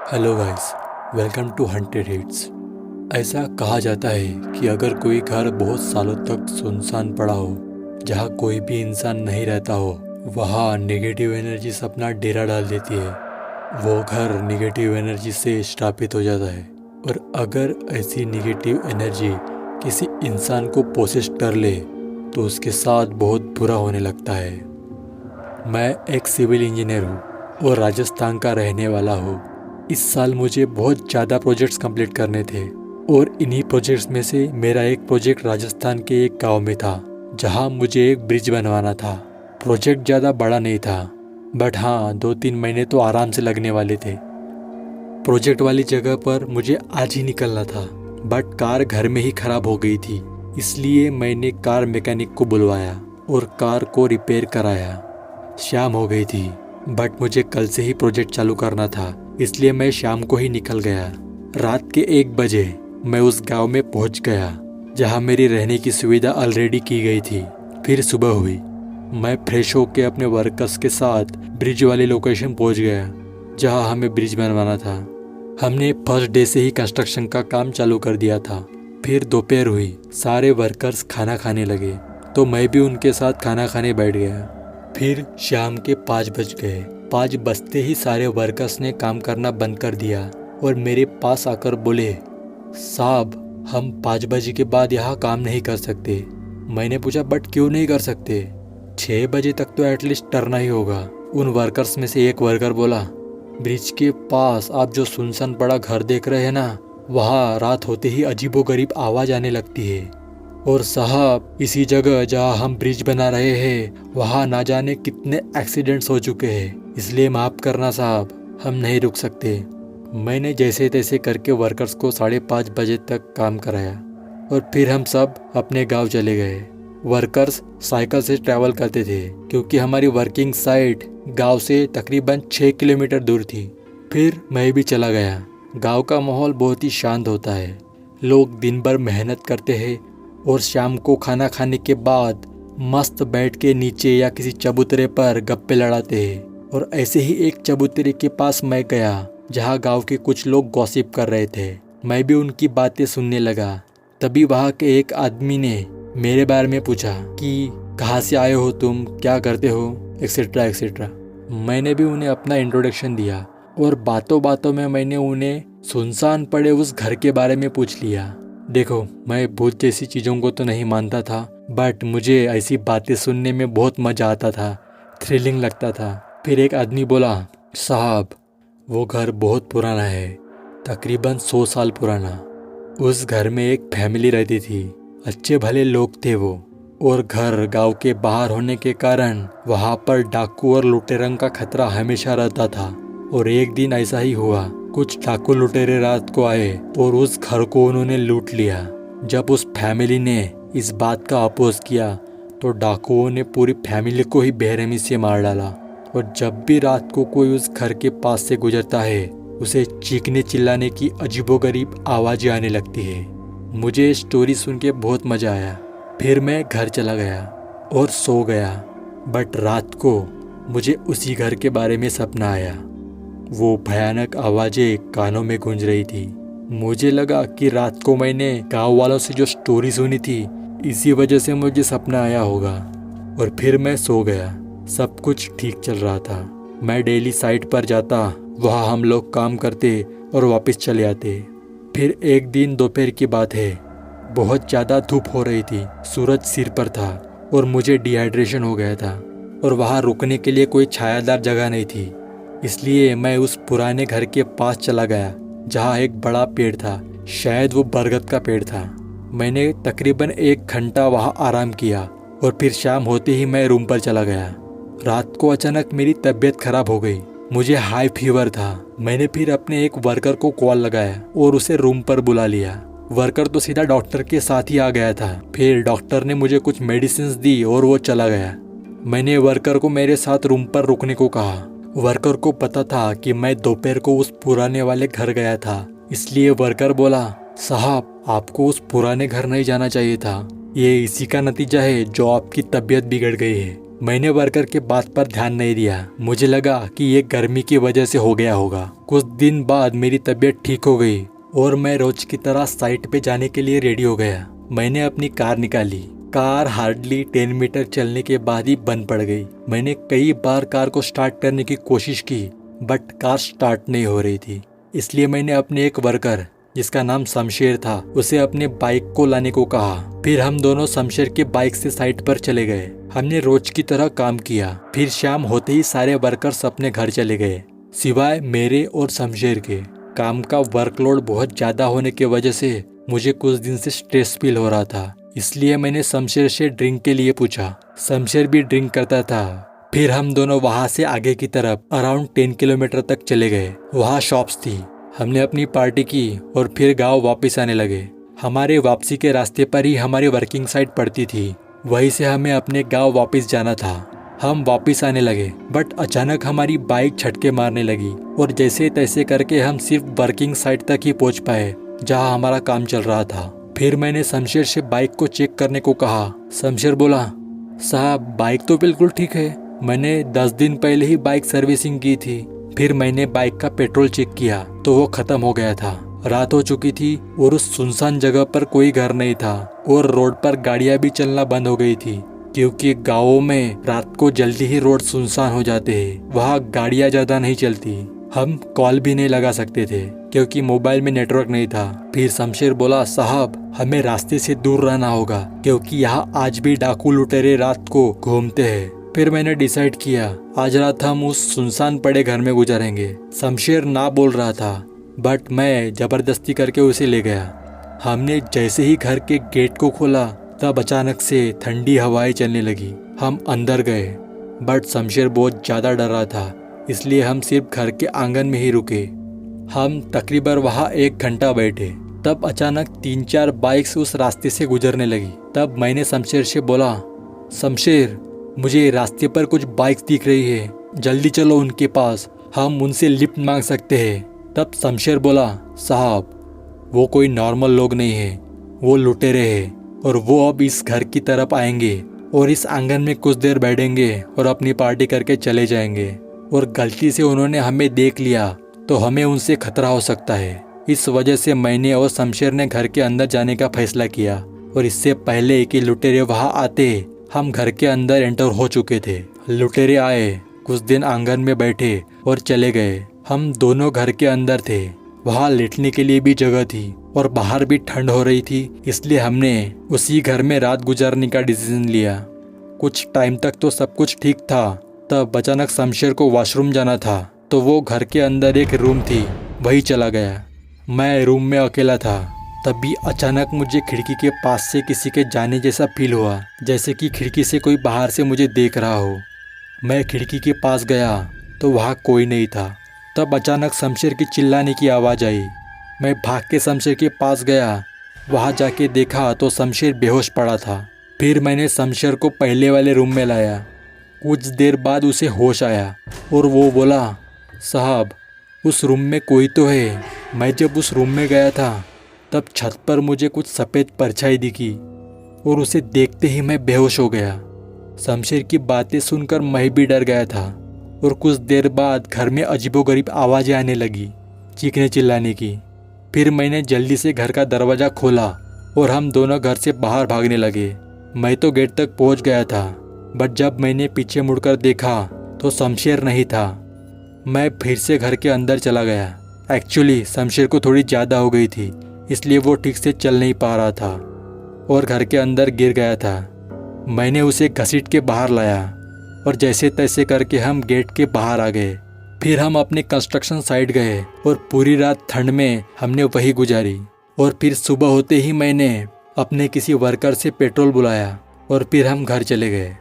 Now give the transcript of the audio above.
Hello guys, welcome to Haunted Hits. ऐसा कहा जाता है कि अगर कोई घर बहुत सालों तक सुनसान पड़ा हो, जहाँ कोई भी इंसान नहीं रहता हो, वहाँ नेगेटिव एनर्जी अपना डेरा डाल देती है। वो घर नेगेटिव एनर्जी से श्रापित हो जाता है। और अगर ऐसी नेगेटिव एनर्जी किसी इंसान को पोसेस कर ले तो उसके साथ बहुत बुरा होने लगता है। मैं एक सिविल इंजीनियर हूँ और राजस्थान का रहने वाला हूँ। इस साल मुझे बहुत ज़्यादा प्रोजेक्ट्स कंप्लीट करने थे और इन्हीं प्रोजेक्ट्स में से मेरा एक प्रोजेक्ट राजस्थान के एक गांव में था, जहां मुझे एक ब्रिज बनवाना था। प्रोजेक्ट ज़्यादा बड़ा नहीं था, बट हाँ 2-3 महीने तो आराम से लगने वाले थे। प्रोजेक्ट वाली जगह पर मुझे आज ही निकलना था, बट कार घर में ही खराब हो गई थी। इसलिए मैंने कार मैकेनिक को बुलवाया और कार को रिपेयर कराया। शाम हो गई थी, बट मुझे कल से ही प्रोजेक्ट चालू करना था, इसलिए मैं शाम को ही निकल गया। रात के 1 बजे मैं उस गांव में पहुंच गया, जहां मेरी रहने की सुविधा ऑलरेडी की गई थी। फिर सुबह हुई, मैं फ्रेश होकर अपने वर्कर्स के साथ ब्रिज वाली लोकेशन पहुंच गया, जहां हमें ब्रिज बनवाना था। हमने फर्स्ट डे से ही कंस्ट्रक्शन का काम चालू कर दिया था। फिर दोपहर हुई, सारे वर्कर्स खाना खाने लगे, तो मैं भी उनके साथ खाना खाने बैठ गया। फिर शाम के 5 बज गए। 5 बजते ही सारे वर्कर्स ने काम करना बंद कर दिया और मेरे पास आकर बोले, साहब हम 5 बजे के बाद यहाँ काम नहीं कर सकते। मैंने पूछा, बट क्यों नहीं कर सकते? 6 बजे तक तो एटलीस्ट टरना ही होगा। उन वर्कर्स में से एक वर्कर बोला, ब्रिज के पास आप जो सुनसान पड़ा घर देख रहे हैं ना, वहाँ रात होते ही अजीबोगरीब आवाज़ आने लगती है। और साहब इसी जगह जहाँ हम ब्रिज बना रहे हैं, वहाँ ना जाने कितने एक्सीडेंट्स हो चुके हैं, इसलिए माफ़ करना साहब, हम नहीं रुक सकते। मैंने जैसे तैसे करके वर्कर्स को 5:30 बजे तक काम कराया और फिर हम सब अपने गांव चले गए। वर्कर्स साइकिल से ट्रैवल करते थे, क्योंकि हमारी वर्किंग साइट गांव से तकरीबन 6 किलोमीटर दूर थी। फिर मैं भी चला गया। गांव का माहौल बहुत ही शांत होता है। लोग दिन भर मेहनत करते हैं और शाम को खाना खाने के बाद मस्त बैठ के नीचे या किसी चबूतरे पर गप्पे लड़ाते हैं। और ऐसे ही एक चबूतरे के पास मैं गया, जहाँ गांव के कुछ लोग गॉसिप कर रहे थे। मैं भी उनकी बातें सुनने लगा। तभी वहाँ के एक आदमी ने मेरे बारे में पूछा कि कहाँ से आए हो तुम, क्या करते हो, एक्सेट्रा एक्सेट्रा। मैंने भी उन्हें अपना इंट्रोडक्शन दिया और बातों बातों में मैंने उन्हें सुनसान पड़े उस घर के बारे में पूछ लिया। देखो, मैं भूत जैसी चीज़ों को तो नहीं मानता था, बट मुझे ऐसी बातें सुनने में बहुत मज़ा आता था, थ्रिलिंग लगता था। फिर एक आदमी बोला, साहब वो घर बहुत पुराना है, तकरीबन 100 साल पुराना। उस घर में एक फैमिली रहती थी, अच्छे भले लोग थे वो। और घर गांव के बाहर होने के कारण वहाँ पर डाकू और लुटेरों का खतरा हमेशा रहता था। और एक दिन ऐसा ही हुआ, कुछ डाकू लुटेरे रात को आए और उस घर को उन्होंने लूट लिया। जब उस फैमिली ने इस बात का अपोज किया तो डाकुओं ने पूरी फैमिली को ही बेरहमी से मार डाला। और जब भी रात को कोई उस घर के पास से गुजरता है, उसे चीखने चिल्लाने की अजीबोगरीब आवाज़ें आने लगती है। मुझे स्टोरी सुन के बहुत मज़ा आया। फिर मैं घर चला गया और सो गया। बट रात को मुझे उसी घर के बारे में सपना आया। वो भयानक आवाज़ें कानों में गूंज रही थी। मुझे लगा कि रात को मैंने गांव वालों से जो स्टोरी सुनी थी, इसी वजह से मुझे सपना आया होगा। और फिर मैं सो गया। सब कुछ ठीक चल रहा था। मैं डेली साइट पर जाता, वहाँ हम लोग काम करते और वापस चले आते। फिर एक दिन दोपहर की बात है, बहुत ज़्यादा धूप हो रही थी, सूरज सिर पर था और मुझे डिहाइड्रेशन हो गया था। और वहाँ रुकने के लिए कोई छायादार जगह नहीं थी, इसलिए मैं उस पुराने घर के पास चला गया, जहाँ एक बड़ा पेड़ था। शायद वो बरगद का पेड़ था। मैंने तकरीबन 1 घंटा वहाँ आराम किया और फिर शाम होते ही मैं रूम पर चला गया। रात को अचानक मेरी तबीयत खराब हो गई, मुझे हाई फीवर था। मैंने फिर अपने एक वर्कर को कॉल लगाया और उसे रूम पर बुला लिया। वर्कर तो सीधा डॉक्टर के साथ ही आ गया था। फिर डॉक्टर ने मुझे कुछ मेडिसिन दी और वो चला गया। मैंने वर्कर को मेरे साथ रूम पर रुकने को कहा। वर्कर को पता था कि मैं दोपहर को उस पुराने वाले घर गया था, इसलिए वर्कर बोला, साहब आपको उस पुराने घर नहीं जाना चाहिए था, ये इसी का नतीजा है जो आपकी तबीयत बिगड़ गई है। मैंने वर्कर के बात पर ध्यान नहीं दिया। मुझे लगा कि ये गर्मी की वजह से हो गया होगा। कुछ दिन बाद मेरी तबीयत ठीक हो गई और मैं रोज की तरह साइट पे जाने के लिए रेडी हो गया। मैंने अपनी कार निकाली। कार हार्डली 10 मीटर चलने के बाद ही बंद पड़ गई। मैंने कई बार कार को स्टार्ट करने की कोशिश की बट कार स्टार्ट नहीं हो रही थी। इसलिए मैंने अपने एक वर्कर जिसका नाम शमशेर था उसे अपने बाइक को लाने को कहा। फिर हम दोनों शमशेर के बाइक से साइट पर चले गए। हमने रोज की तरह काम किया। फिर शाम होते ही सारे वर्कर्स अपने घर चले गए सिवाय मेरे और शमशेर के। काम का वर्कलोड बहुत ज्यादा होने की वजह से मुझे कुछ दिन से स्ट्रेस फील हो रहा था। इसलिए मैंने शमशेर से ड्रिंक के लिए पूछा। शमशेर भी ड्रिंक करता था। फिर हम दोनों वहाँ से आगे की तरफ अराउंड 10 किलोमीटर तक चले गए। वहाँ शॉप्स थी। हमने अपनी पार्टी की और फिर गांव वापस आने लगे। हमारे वापसी के रास्ते पर ही हमारी वर्किंग साइट पड़ती थी। वहीं से हमें अपने गांव वापस जाना था। हम वापस आने लगे बट अचानक हमारी बाइक झटके मारने लगी और जैसे तैसे करके हम सिर्फ वर्किंग साइट तक ही पहुंच पाए जहां हमारा काम चल रहा था। फिर मैंने शमशेर से बाइक को चेक करने को कहा। शमशेर बोला, साहब बाइक तो बिल्कुल ठीक है, मैंने 10 दिन पहले ही बाइक सर्विसिंग की थी। फिर मैंने बाइक का पेट्रोल चेक किया तो वो खत्म हो गया था। रात हो चुकी थी और उस सुनसान जगह पर कोई घर नहीं था और रोड पर गाड़ियां भी चलना बंद हो गई थी क्योंकि गाँवों में रात को जल्दी ही रोड सुनसान हो जाते हैं। वहाँ गाड़ियां ज्यादा नहीं चलती। हम कॉल भी नहीं लगा सकते थे क्योंकि मोबाइल में नेटवर्क नहीं था। फिर शमशेर बोला, साहब हमें रास्ते से दूर रहना होगा क्योंकि यहाँ आज भी डाकू लुटेरे रात को घूमते हैं। फिर मैंने डिसाइड किया आज रात हम उस सुनसान पड़े घर में गुजारेंगे। शमशेर ना बोल रहा था बट मैं जबरदस्ती करके उसे ले गया। हमने जैसे ही घर के गेट को खोला तब अचानक से ठंडी हवाएं चलने लगी। हम अंदर गए बट शमशेर बहुत ज्यादा डर रहा था इसलिए हम सिर्फ घर के आंगन में ही रुके। हम तकरीबन वहाँ 1 घंटा बैठे। तब अचानक 3-4 बाइक्स उस रास्ते से गुजरने लगी। तब मैंने शमशेर से बोला, शमशेर मुझे रास्ते पर कुछ बाइक्स दिख रही है, जल्दी चलो उनके पास, हम उनसे लिफ्ट मांग सकते हैं। तब शमशेर बोला, साहब वो कोई नॉर्मल लोग नहीं है, वो लुटेरे हैं और वो अब इस घर की तरफ आएंगे और इस आंगन में कुछ देर बैठेंगे और अपनी पार्टी करके चले जाएंगे और गलती से उन्होंने हमें देख लिया तो हमें उनसे खतरा हो सकता है। इस वजह से मैंने और शमशेर ने घर के अंदर जाने का फैसला किया और इससे पहले कि लुटेरे वहाँ आते हम घर के अंदर एंटर हो चुके थे। लुटेरे आए, कुछ दिन आंगन में बैठे और चले गए। हम दोनों घर के अंदर थे। वहाँ लेटने के लिए भी जगह थी और बाहर भी ठंड हो रही थी इसलिए हमने उसी घर में रात गुजारने का डिसीजन लिया। कुछ टाइम तक तो सब कुछ ठीक था। तब अचानक शमशेर को वॉशरूम जाना था तो वो घर के अंदर एक रूम थी वही चला गया। मैं रूम में अकेला था। तभी अचानक मुझे खिड़की के पास से किसी के जाने जैसा फील हुआ, जैसे कि खिड़की से कोई बाहर से मुझे देख रहा हो। मैं खिड़की के पास गया तो वहाँ कोई नहीं था। तब अचानक शमशेर की चिल्लाने की आवाज़ आई। मैं भाग के शमशेर के पास गया। वहाँ जाके देखा तो शमशेर बेहोश पड़ा था। फिर मैंने शमशेर को पहले वाले रूम में लाया। कुछ देर बाद उसे होश आया और वो बोला, साहब उस रूम में कोई तो है। मैं जब उस रूम में गया था तब छत पर मुझे कुछ सफ़ेद परछाई दिखी और उसे देखते ही मैं बेहोश हो गया। शमशेर की बातें सुनकर मैं भी डर गया था और कुछ देर बाद घर में अजीबोगरीब आवाज़ें आने लगी, चीखने चिल्लाने की। फिर मैंने जल्दी से घर का दरवाज़ा खोला और हम दोनों घर से बाहर भागने लगे। मैं तो गेट तक पहुंच गया था बट जब मैंने पीछे मुड़कर देखा तो शमशेर नहीं था। मैं फिर से घर के अंदर चला गया। एक्चुअली शमशेर को थोड़ी ज़्यादा हो गई थी इसलिए वो ठीक से चल नहीं पा रहा था और घर के अंदर गिर गया था। मैंने उसे घसीट के बाहर लाया और जैसे तैसे करके हम गेट के बाहर आ गए। फिर हम अपने कंस्ट्रक्शन साइट गए और पूरी रात ठंड में हमने वही गुजारी। और फिर सुबह होते ही मैंने अपने किसी वर्कर से पेट्रोल बुलाया और फिर हम घर चले गए।